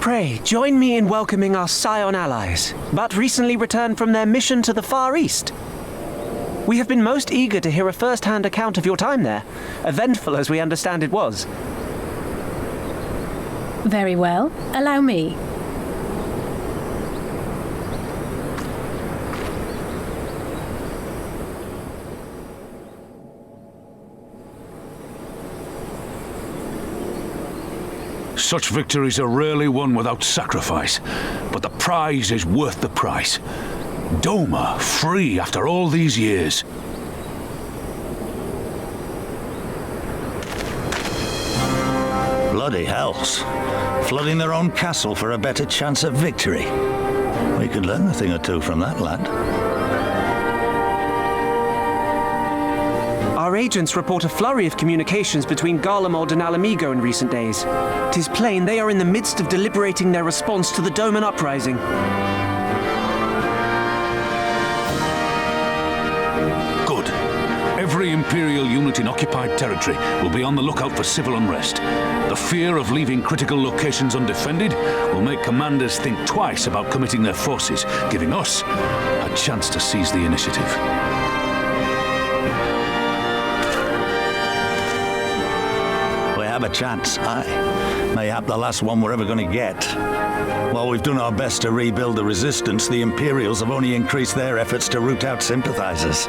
Pray, join me in welcoming our Scion allies, but recently returned from their mission to the Far East. We have been most eager to hear a first-hand account of your time there, eventful as we understand it was. Very well. Allow me. Such victories are rarely won without sacrifice, but the prize is worth the price. Doma, free after all these years. Bloody hells. Flooding their own castle for a better chance of victory. We could learn a thing or two from that lad. Our agents report a flurry of communications between Garlemald and Alamigo in recent days. 'Tis plain they are in the midst of deliberating their response to the Doman uprising. Good. Every Imperial unit in occupied territory will be on the lookout for civil unrest. The fear of leaving critical locations undefended will make commanders think twice about committing their forces, giving us a chance to seize the initiative. Have a chance, aye. Mayhap the last one we're ever going to get. While we've done our best to rebuild the resistance, the Imperials have only increased their efforts to root out sympathizers.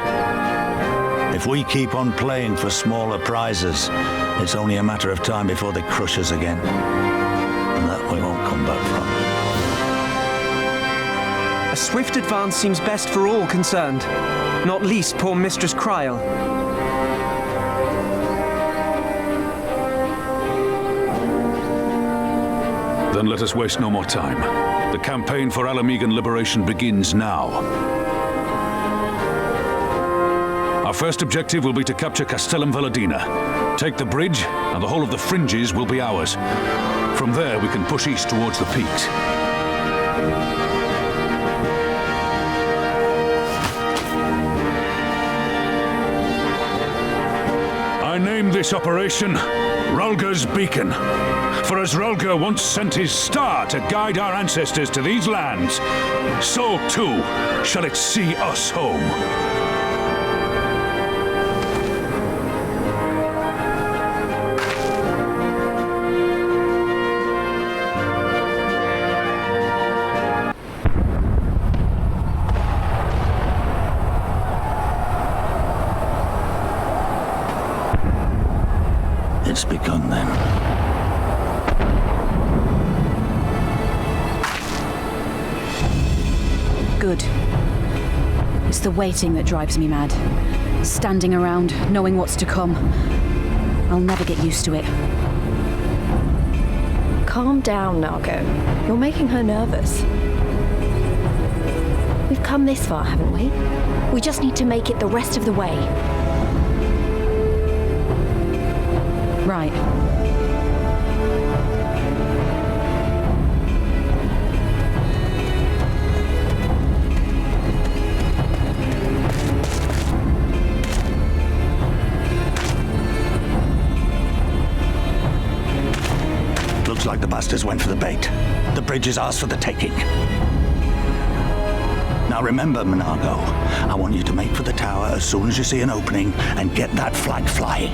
If we keep on playing for smaller prizes, it's only a matter of time before they crush us again. And that we won't come back from. A swift advance seems best for all concerned, not least poor Mistress Kryl. Then let us waste no more time. The campaign for Alamigan liberation begins now. Our first objective will be to capture Castellum Valadina. Take the bridge, and the whole of the fringes will be ours. From there, we can push east towards the peaks. I named this operation Rulga's Beacon. For as Rulga once sent his star to guide our ancestors to these lands, so too shall it see us home. It's begun then. Good. It's the waiting that drives me mad. Standing around, knowing what's to come. I'll never get used to it. Calm down, Nargo. You're making her nervous. We've come this far, haven't we? We just need to make it the rest of the way. Right. Looks like the bastards went for the bait. The bridge is ours for the taking. Now remember, Monargo, I want you to make for the tower as soon as you see an opening and get that flag flying.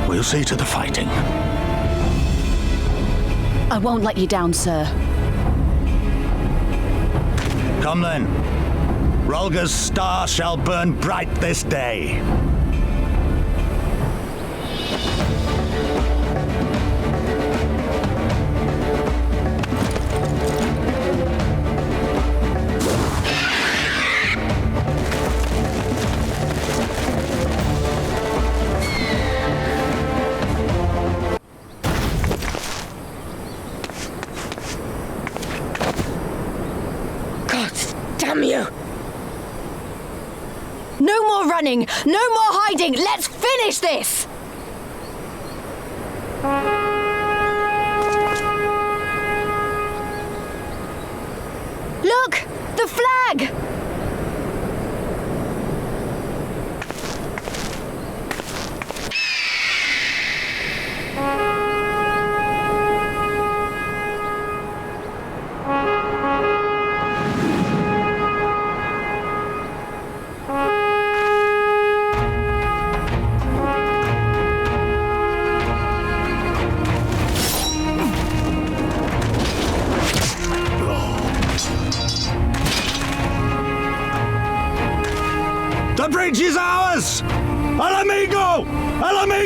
We'll see to the fighting. I won't let you down, sir. Come then. Rulga's star shall burn bright this day. Damn you! No more running! No more hiding! Let's finish this! Look! The flag!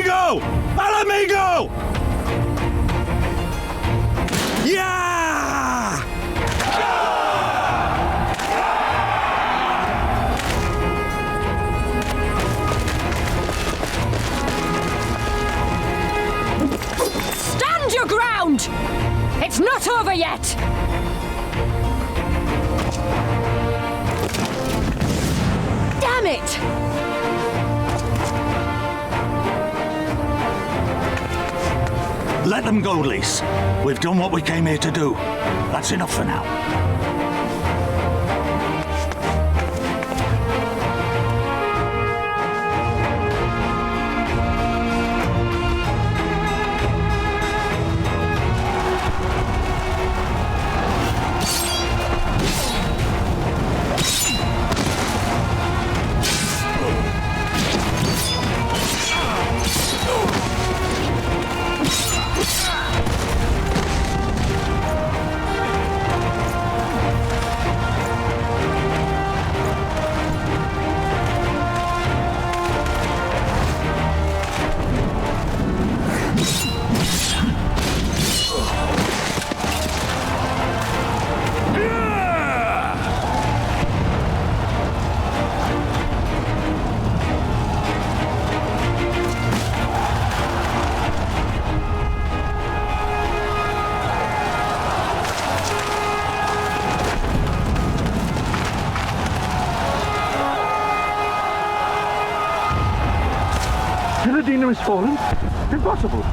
Amigo! Al amigo! Yeah! Stand your ground! It's not over yet! Damn it! Let them go, Lise. We've done what we came here to do. That's enough for now. Is fallen? Impossible.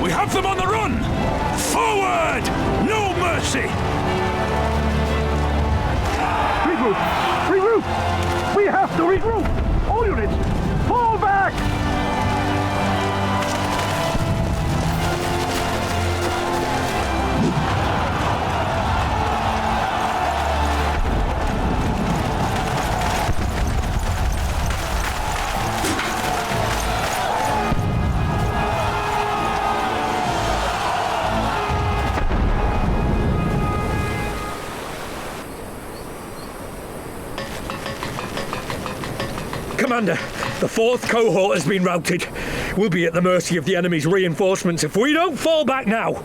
We have them on the run! Forward! No mercy! Regroup! Regroup! We have to regroup! All units, fall back! Commander, the fourth cohort has been routed. We'll be at the mercy of the enemy's reinforcements if we don't fall back now.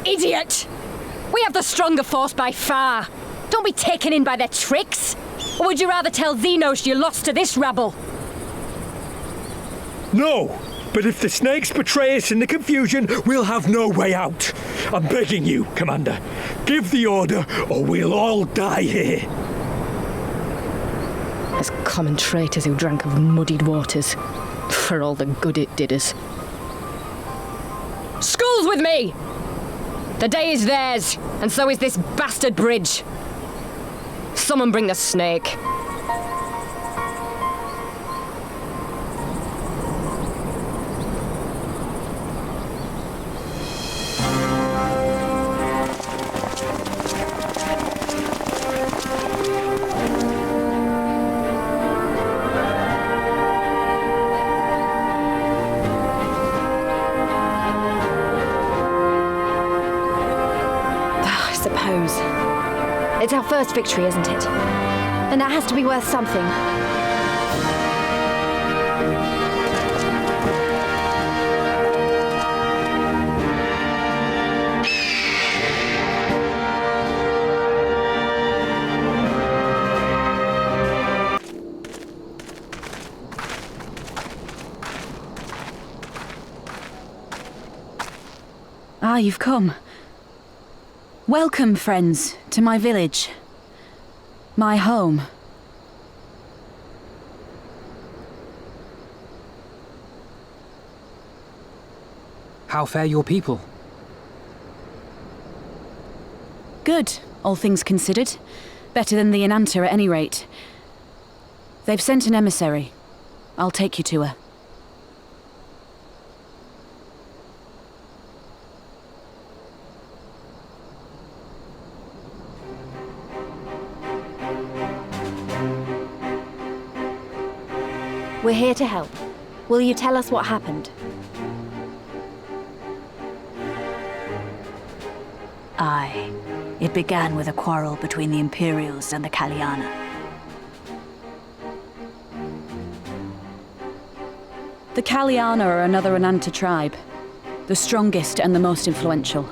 Idiot! We have the stronger force by far. Don't be taken in by their tricks. Or would you rather tell Xenos you lost to this rabble? No, but if the snakes betray us in the confusion, we'll have no way out. I'm begging you, Commander. Give the order or we'll all die here. As common traitors who drank of muddied waters, for all the good it did us. School's with me! The day is theirs, and so is this bastard bridge. Someone bring the snake. It's our first victory, isn't it? And that has to be worth something. Ah, you've come. Welcome, friends, to my village. My home. How fare your people? Good, all things considered. Better than the Enanta at any rate. They've sent an emissary. I'll take you to her. We're here to help. Will you tell us what happened? Aye. It began with a quarrel between the Imperials and the Kaliana. The Kaliana are another Ananta tribe. The strongest and the most influential.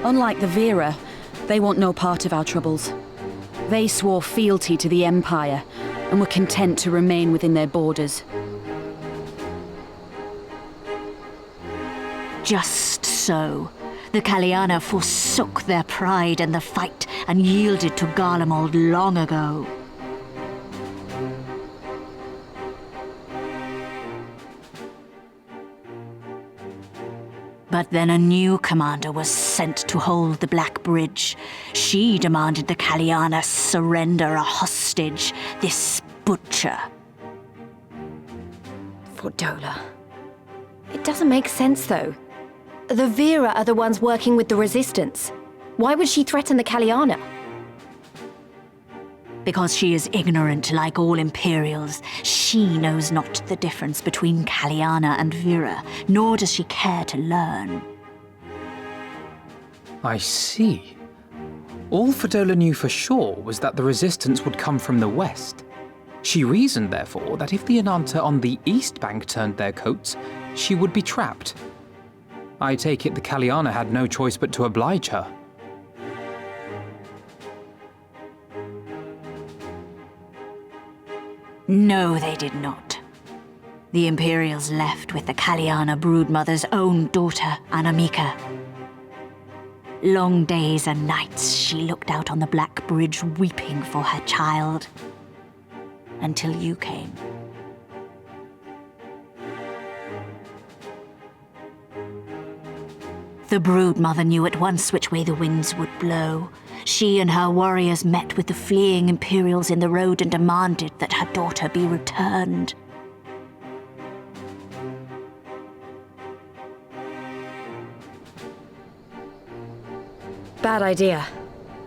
Unlike the Vera, they want no part of our troubles. They swore fealty to the Empire, and were content to remain within their borders. Just so. The Kaliana forsook their pride in the fight and yielded to Garlemald long ago. But then a new commander was sent to hold the Black Bridge. She demanded the Kaliana surrender a hostage, this butcher. Fordola. It doesn't make sense, though. The Vera are the ones working with the Resistance. Why would she threaten the Kaliana? Because she is ignorant like all Imperials. She knows not the difference between Kaliana and Vera, nor does she care to learn. I see. All Fordola knew for sure was that the Resistance would come from the west. She reasoned, therefore, that if the Ananta on the east bank turned their coats, she would be trapped. I take it the Kaliana had no choice but to oblige her. No, they did not. The Imperials left with the Kaliana broodmother's own daughter, Anamika. Long days and nights she looked out on the Black Bridge weeping for her child. Until you came. The broodmother knew at once which way the winds would blow. She and her warriors met with the fleeing Imperials in the road and demanded that her daughter be returned. Bad idea.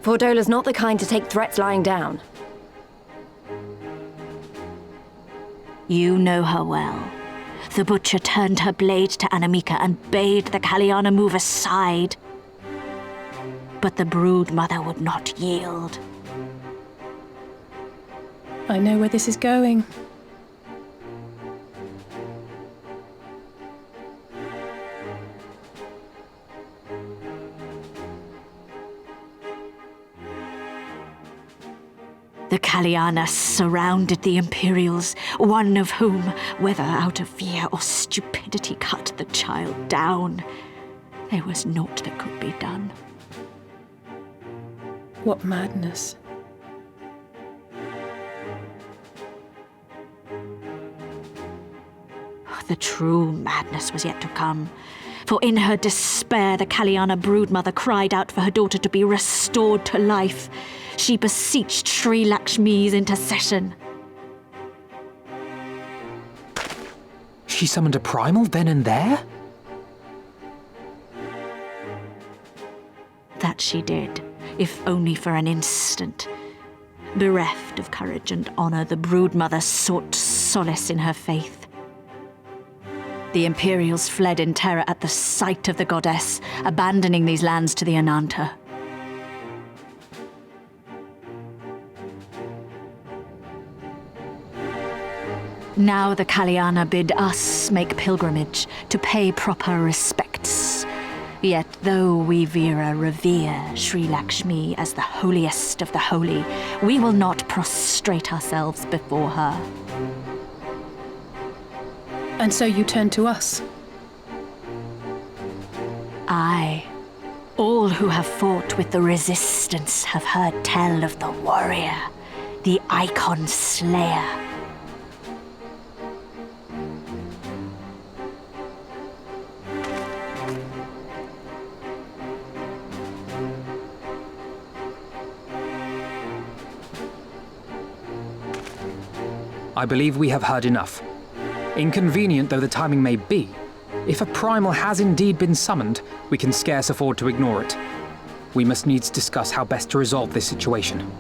Fordola's not the kind to take threats lying down. You know her well. The butcher turned her blade to Anamika and bade the Kaliana move aside. But the broodmother would not yield. I know where this is going. The Kaliana surrounded the Imperials, one of whom, whether out of fear or stupidity, cut the child down. There was naught that could be done. What madness. The true madness was yet to come. For in her despair, the Kaliana broodmother cried out for her daughter to be restored to life. She beseeched Sri Lakshmi's intercession. She summoned a primal then and there? That she did, if only for an instant. Bereft of courage and honor, the broodmother sought solace in her faith. The Imperials fled in terror at the sight of the goddess, abandoning these lands to the Ananta. Now the Kaliana bid us make pilgrimage to pay proper respects. Yet though we Vera revere Sri Lakshmi as the holiest of the holy, we will not prostrate ourselves before her. And so you turn to us? Aye. All who have fought with the Resistance have heard tell of the warrior, the Icon Slayer. I believe we have heard enough. Inconvenient though the timing may be, if a primal has indeed been summoned, we can scarce afford to ignore it. We must needs discuss how best to resolve this situation.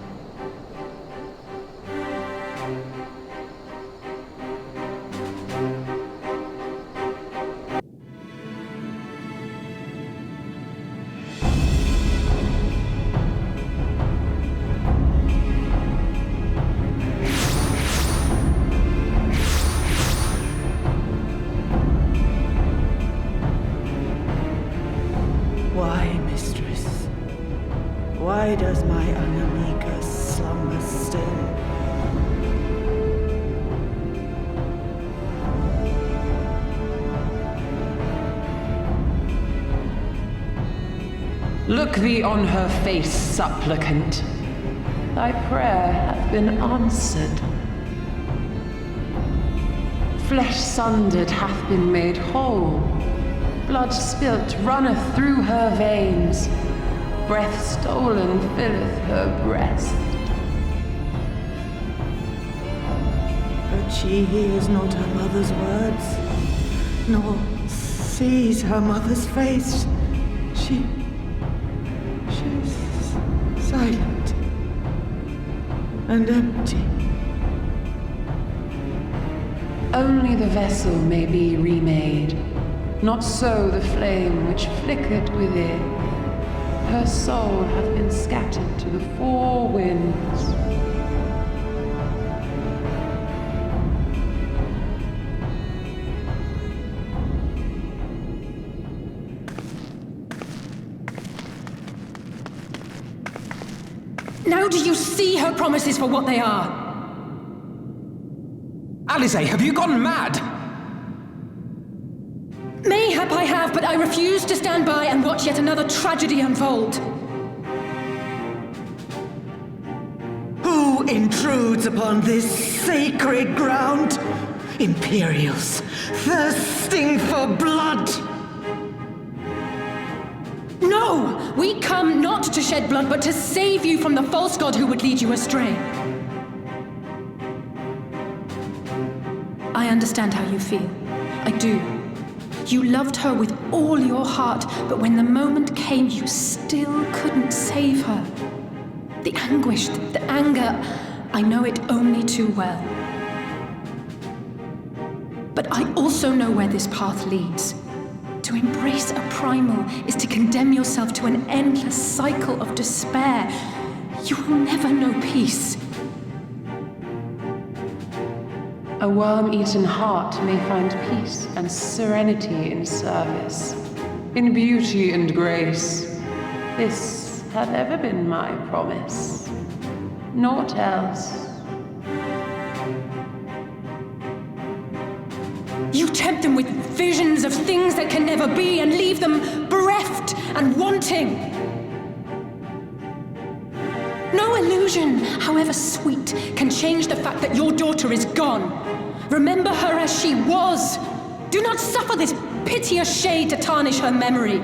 Why does my Anamika slumber still? Look thee on her face, supplicant. Thy prayer hath been answered. Flesh sundered hath been made whole. Blood spilt runneth through her veins. Breath stolen filleth her breast. But she hears not her mother's words, nor sees her mother's face. She's silent and empty. Only the vessel may be remade, not so the flame which flickered within. Her soul hath been scattered to the four winds. Now do you see her promises for what they are? Alize, have you gone mad? Mayhap I have, but I refuse to stand by and watch yet another tragedy unfold. Who intrudes upon this sacred ground? Imperials, thirsting for blood! No! We come not to shed blood, but to save you from the false god who would lead you astray. I understand how you feel. I do. You loved her with all your heart, but when the moment came, you still couldn't save her. The anguish, the anger, I know it only too well. But I also know where this path leads. To embrace a primal is to condemn yourself to an endless cycle of despair. You will never know peace. A worm-eaten heart may find peace and serenity in service, in beauty and grace. This hath ever been my promise. Naught else. You tempt them with visions of things that can never be and leave them bereft and wanting. No illusion, however sweet, can change the fact that your daughter is gone. Remember her as she was. Do not suffer this piteous shade to tarnish her memory.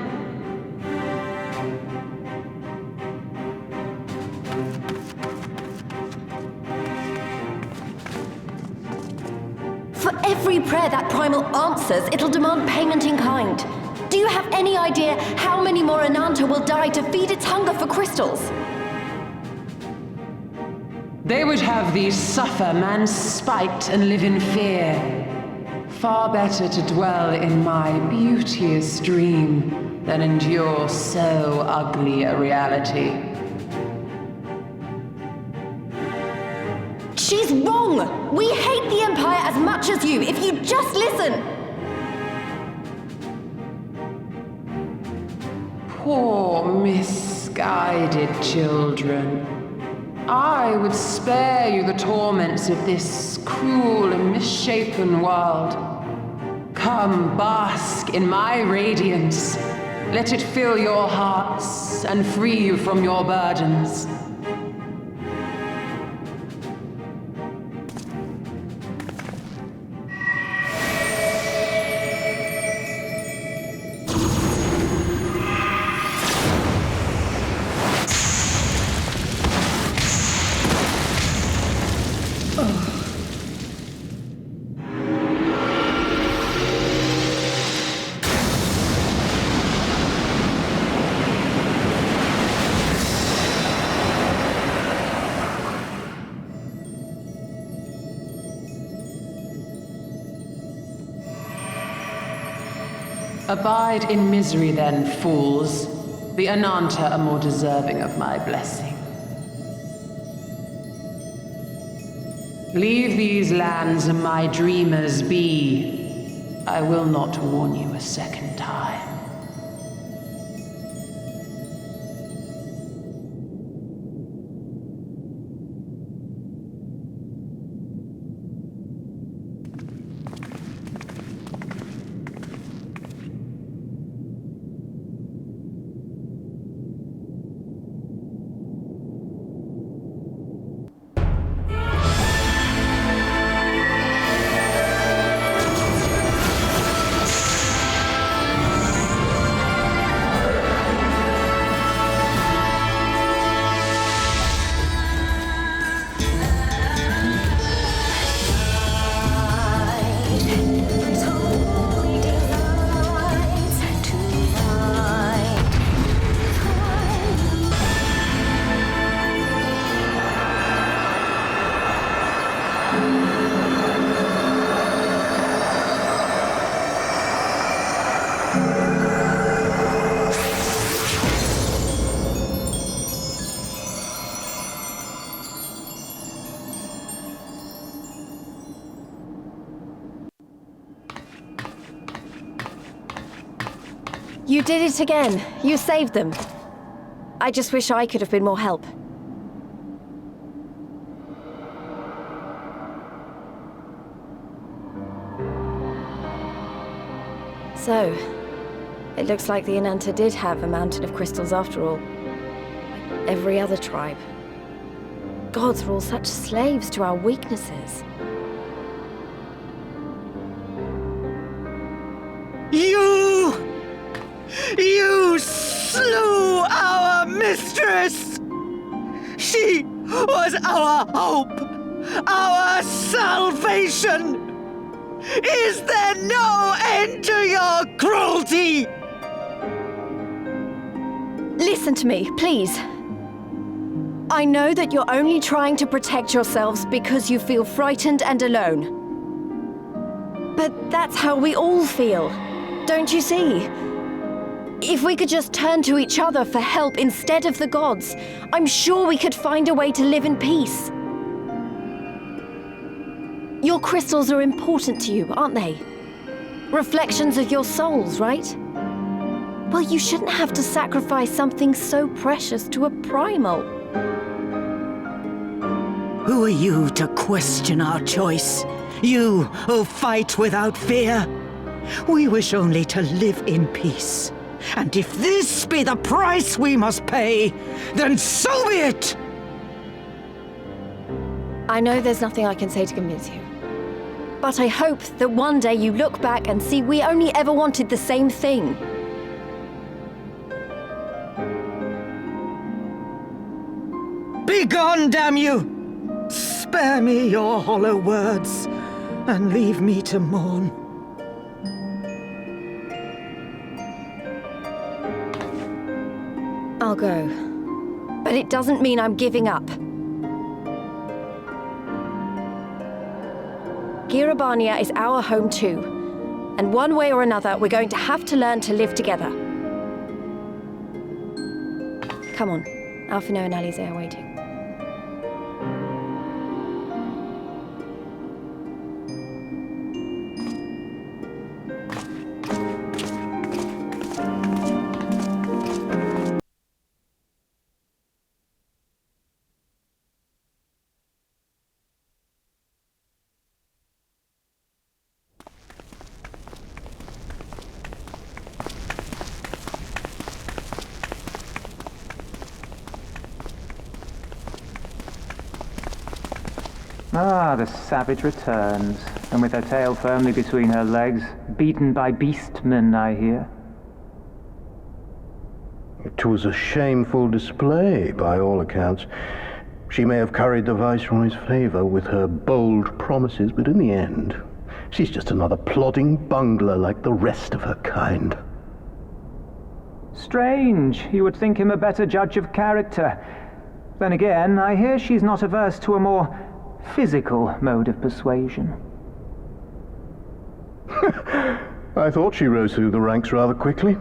For every prayer that primal answers, it'll demand payment in kind. Do you have any idea how many more Ananta will die to feed its hunger for crystals? They would have thee suffer man's spite and live in fear. Far better to dwell in my beauteous dream than endure so ugly a reality. She's wrong! We hate the Empire as much as you, if you just listen! Poor misguided children. I would spare you the torments of this cruel and misshapen world. Come, bask in my radiance. Let it fill your hearts and free you from your burdens. Abide in misery then, fools. The Ananta are more deserving of my blessing. Leave these lands and my dreamers be. I will not warn you a second time. You did it again. You saved them. I just wish I could have been more help. So, it looks like the Ananta did have a mountain of crystals after all. Like every other tribe. Gods were all such slaves to our weaknesses. You slew our mistress! She was our hope, our salvation! Is there no end to your cruelty? Listen to me, please. I know that you're only trying to protect yourselves because you feel frightened and alone. But that's how we all feel, don't you see? If we could just turn to each other for help instead of the gods, I'm sure we could find a way to live in peace. Your crystals are important to you, aren't they? Reflections of your souls, right? Well, you shouldn't have to sacrifice something so precious to a primal. Who are you to question our choice? You who fight without fear? We wish only to live in peace. And if this be the price we must pay, then so be it! I know there's nothing I can say to convince you. But I hope that one day you look back and see we only ever wanted the same thing. Begone, damn you! Spare me your hollow words, and leave me to mourn. I'll go. But it doesn't mean I'm giving up. Girabania is our home too. And one way or another, we're going to have to learn to live together. Come on. Alphino and Alize are waiting. Ah, the savage returns, and with her tail firmly between her legs, beaten by beastmen, I hear. It was a shameful display, by all accounts. She may have curried the Viceroy's favor with her bold promises, but in the end, she's just another plodding bungler like the rest of her kind. Strange. You would think him a better judge of character. Then again, I hear she's not averse to a more physical mode of persuasion. I thought she rose through the ranks rather quickly,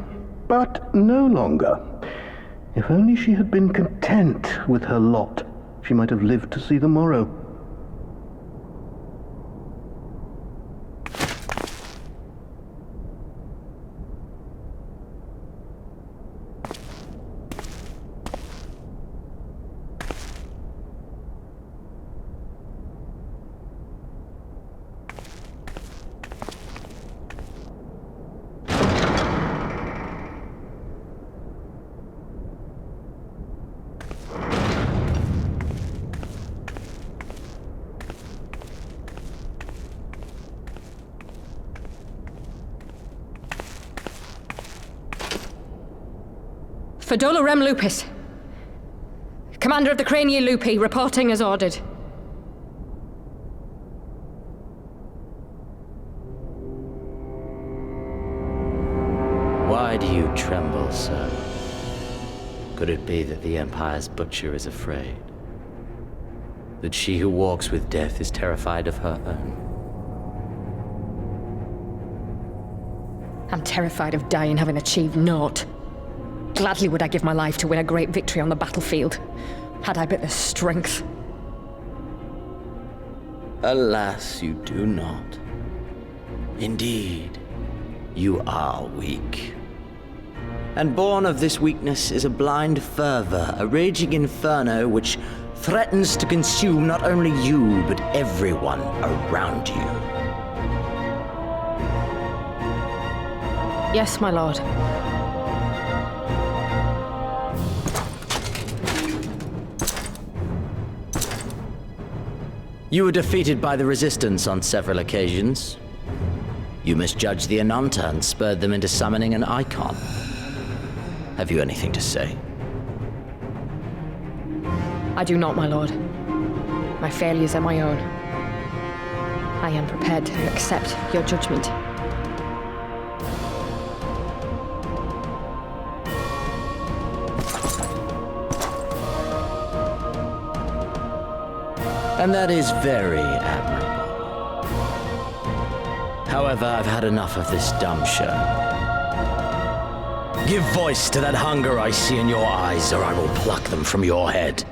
but no longer. If only she had been content with her lot, she might have lived to see the morrow. Fadola Rem Lupus. Commander of the Crania Lupi, reporting as ordered. Why do you tremble, sir? Could it be that the Empire's butcher is afraid? That she who walks with death is terrified of her own? I'm terrified of dying having achieved naught. Gladly would I give my life to win a great victory on the battlefield, had I but the strength. Alas, you do not. Indeed, you are weak. And born of this weakness is a blind fervor, a raging inferno which threatens to consume not only you, but everyone around you. Yes, my lord. You were defeated by the Resistance on several occasions. You misjudged the Ananta and spurred them into summoning an icon. Have you anything to say? I do not, my lord. My failures are my own. I am prepared to accept your judgment. And that is very admirable. However, I've had enough of this dumb show. Give voice to that hunger I see in your eyes, or I will pluck them from your head.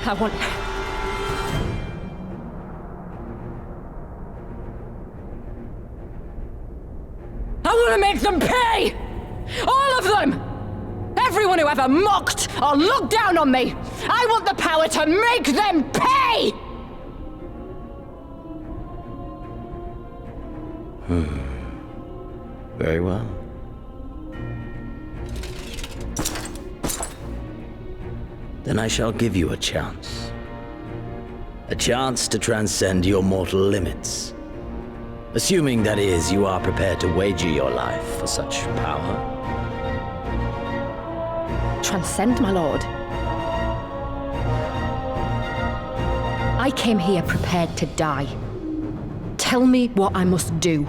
I want... I want to make them pay! All of them! Everyone who ever mocked or looked down on me! I want the power to make them pay! Very well. Then I shall give you a chance. A chance to transcend your mortal limits. Assuming, that is, you are prepared to wager your life for such power. Transcend, my lord. I came here prepared to die. Tell me what I must do.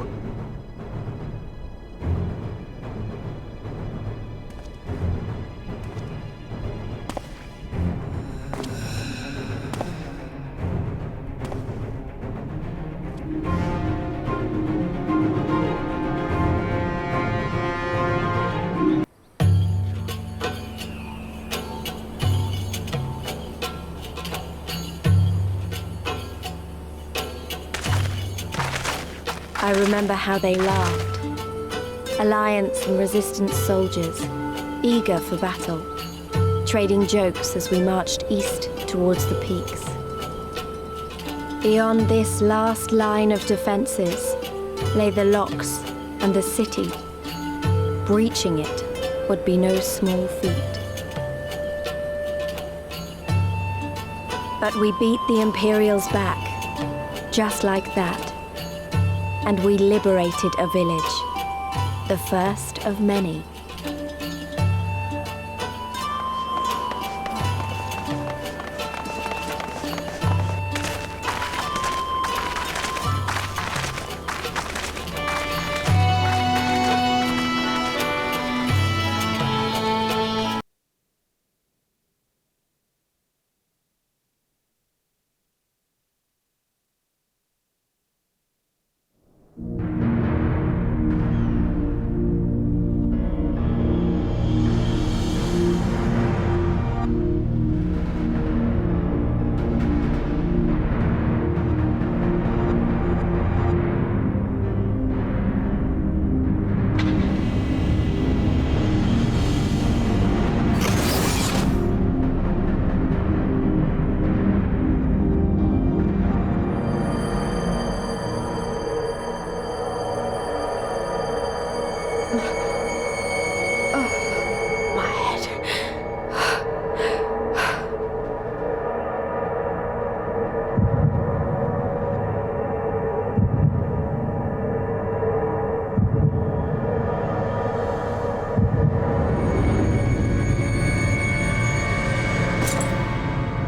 I remember how they laughed. Alliance and Resistance soldiers, eager for battle, trading jokes as we marched east towards the peaks. Beyond this last line of defenses lay the locks and the city. Breaching it would be no small feat. But we beat the Imperials back, just like that. And we liberated a village, the first of many.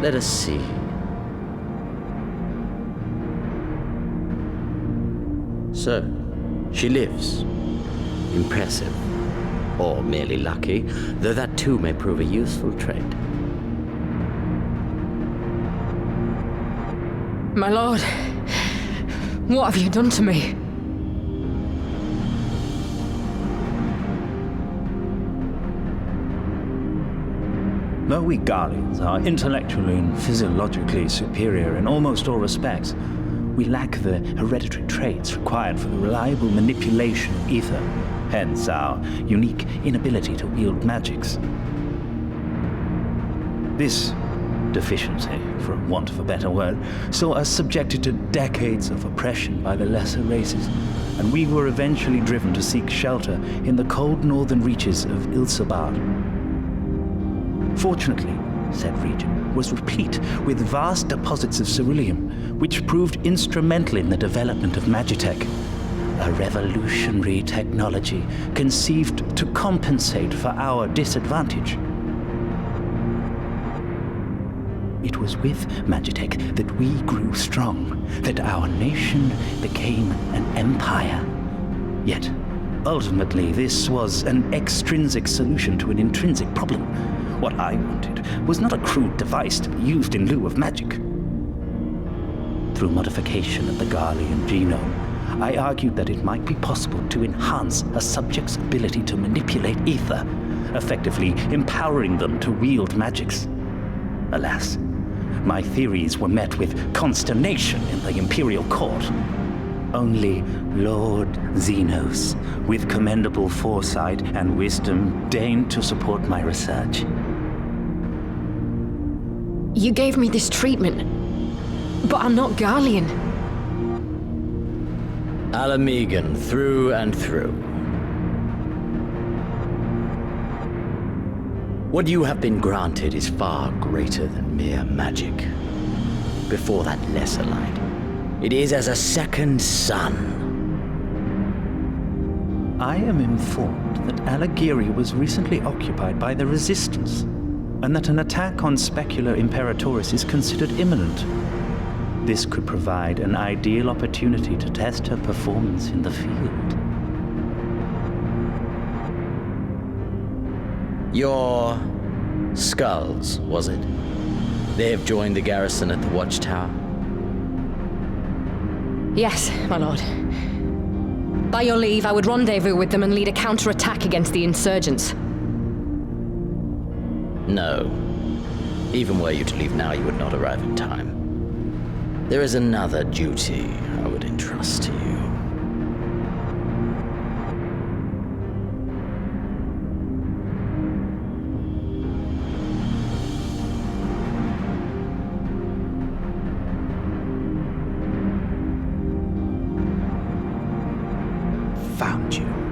Let us see. So, she lives. Impressive. Or merely lucky, though that too may prove a useful trait. My lord, what have you done to me? Though we Garleans are intellectually and physiologically superior in almost all respects, we lack the hereditary traits required for the reliable manipulation of ether, hence our unique inability to wield magics. This deficiency, for want of a better word, saw us subjected to decades of oppression by the lesser races, and we were eventually driven to seek shelter in the cold northern reaches of Ilsabard. Fortunately, said region was replete with vast deposits of ceruleum, which proved instrumental in the development of Magitech, a revolutionary technology conceived to compensate for our disadvantage. It was with Magitech that we grew strong, that our nation became an empire. Yet, ultimately, this was an extrinsic solution to an intrinsic problem. What I wanted was not a crude device to be used in lieu of magic. Through modification of the Garlean genome, I argued that it might be possible to enhance a subject's ability to manipulate ether, effectively empowering them to wield magics. Alas, my theories were met with consternation in the Imperial Court. Only Lord Xenos, with commendable foresight and wisdom, deigned to support my research. You gave me this treatment, but I'm not Garlean. Alamegan through and through. What you have been granted is far greater than mere magic. Before that lesser light, it is as a second sun. I am informed that Alagiri was recently occupied by the Resistance, and that an attack on Specular Imperatoris is considered imminent. This could provide an ideal opportunity to test her performance in the field. Your skulls, was it? They have joined the garrison at the Watchtower? Yes, my lord. By your leave, I would rendezvous with them and lead a counterattack against the insurgents. No. Even were you to leave now, you would not arrive in time. There is another duty I would entrust to you. Found you.